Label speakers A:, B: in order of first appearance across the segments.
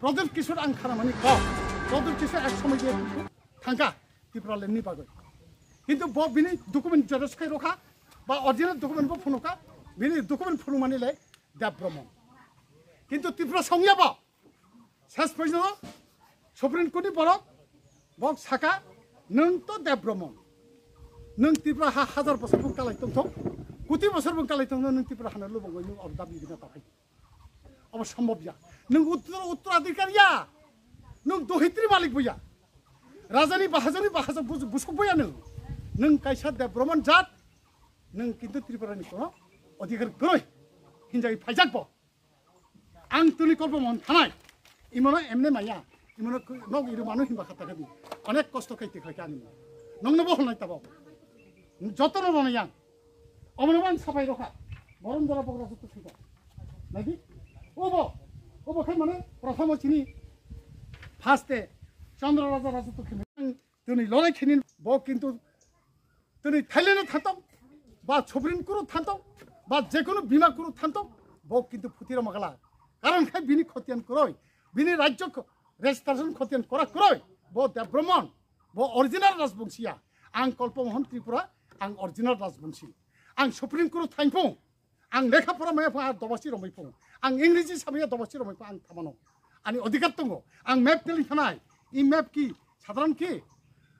A: প্রদীপ কিশোর আং খারামানি ক প্রদীপ কিশোর এক সময় দিয়ে কিন্তু থাঙ্কা ত্রিপুরা লেননি পাগল কিন্তু বিনি ডকুমেন্ট জেরক্সখাই রখা বা অরিজিনাল ডকুমেন্ট ফুনুকা বিনি ডকুমেন্ট ফুনু মানিলে দেব ব্রহ্মণ কিন্তু ত্রিপুরা সংয়াব শেষ পর্যন্ত সুপ্রিম কোর্টনি বরক বক সাকা নং তো দেব ব্রহ্মণ নং ত্রিপুরা হাজার বছর বুং কালাই তংথ কোটি বছর বুং কালাই তংথ নং ত্রিপুরা হানা লুবঙ্গই নং অব দাবি বিনা তাকাই अब सम्भव या नों उत्तराधिकारिया नों दोहित्री मालिक बया राजानि बाहाजों बुसुक बया नों कायसा देव ब्रह्मण जात नों किन्तु त्रिपुरानि कोनो अधिकार गय हिंजाय फाइजाक ब आं तुनि कल्प मन थानाय इमनो एमने माया इमनो नग इरु मानु हिंबा खाता खाबि अनेक कष्ट खाइते खाइते आनि नंनोबो हनाय ताबाव जतन रनाय आं अमनबान साफाय रखा बरम जरा बगरा जत थिका नायदि ओबो खाय माने प्रथम चिनि फार्स्टे चंद्र राजा राजत्व खेमे तुनि लड़ाई खेनि ब किन्तु तुनि थाइलेन्ड थांतो बा सुप्रीम कोर्ट थांतो बा जेकुनु बीमा कोर्ट थांतो ब किन्तु फुतिरा मागला कारण खाय बिनि खतियान करय बिनि राज्य रेजिस्ट्रेशन खतियान करा करय ब देव ब्रह्मण ब ओरिजिनल राजबंशिया आं कल्पमोहन त्रिपुरा आं ओरिजिनल राजबंशी आं सुप्रीम कोर्ट थांफो आं लेखा फरा माया दबासि रमायफो आं इंग्रेजी साबैया दबासि रमायफो आं थामानो आंनि अधिकार दङ आं मेप तेलि थानाय इ मेप की साधारण की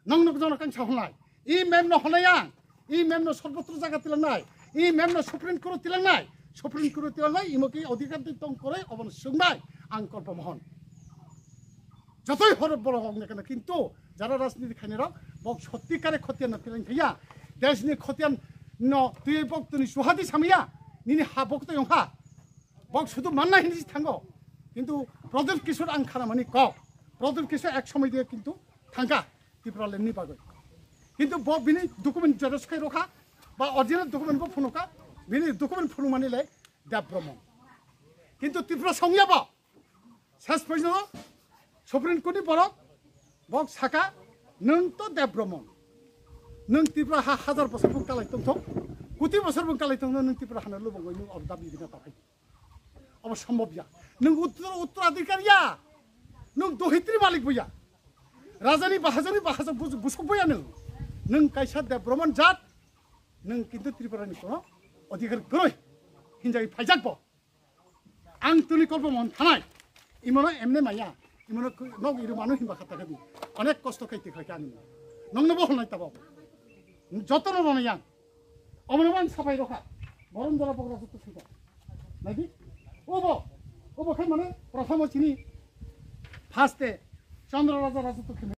A: नंग जन कांसा हनाय इ मेप न हनाया इ मेप न सर्वत्र जायगा तिलांनाय इ मेप न सुप्रीम कोर्ट तिलांनाय इमोकी अधिकार दं करे अबन सुंनाय आं कल्पमोहन যতই হরব বড় হোক না কেন কিন্তু যারা রাজনীতি খাইনেরা বক সত্যিকারে খতিয়ান না তিলাং থাইয়া দেশনি খতিয়ান ন তুই বক তুনি সুহাদি সামিয়া নিনি হা বক তো ইংহা বক শুধু মান্না হিন্দি থাঙ্গো কিন্তু প্রদীপ কিশোর আং খারামানি ক প্রদীপ কিশোর এক সময় দিয়ে কিন্তু থাঙ্কা ত্রিপুরা লেননি পাগল কিন্তু বক বিনি ডকুমেন্ট জেরক্সখাই রখা বা অরিজিনাল ডকুমেন্ট ফুনুকা বিনি ডকুমেন্ট ফুনু মানিলে দেব ব্রহ্মণ কিন্তু ত্রিপুরা সংয়াব শেষ পর্যন্ত सुप्रीम कोर्टनि बरक बक साका नों तो देव ब्रह्मण नों त्रिपुरा हाजार बছर बुं कालाई तंथ कोटी बছर बुं कालाई तंथ नों त्रिपुरा हाना लुबंगई नों अब दाबि बिना ताकाय अब सम्भव या नों उत्तराधिकारिया नों दोहित्री मालिक बया राजानि बाहाजों बुसुक बया नों कायसा देव ब्रह्मण जात नों किन्तु त्रिपुरानि कोनो अधिकार गय हिंजाय फाइजाक ब आं तुनि कल्प मन थानाय इमनो एमने माया इमनो नग इरु मानु हिंबा खाता खाबि अनेक कष्ट खाइते खाइते आनि नंनोबो हनाय ताबाव जतन रनाय आं अमनबान साफाय रखा बरम जरा बगरा जत थिका नायदि ओबो खाय माने प्रथम चिनि फार्स्टे चंद्र राजा राजत्व खेमे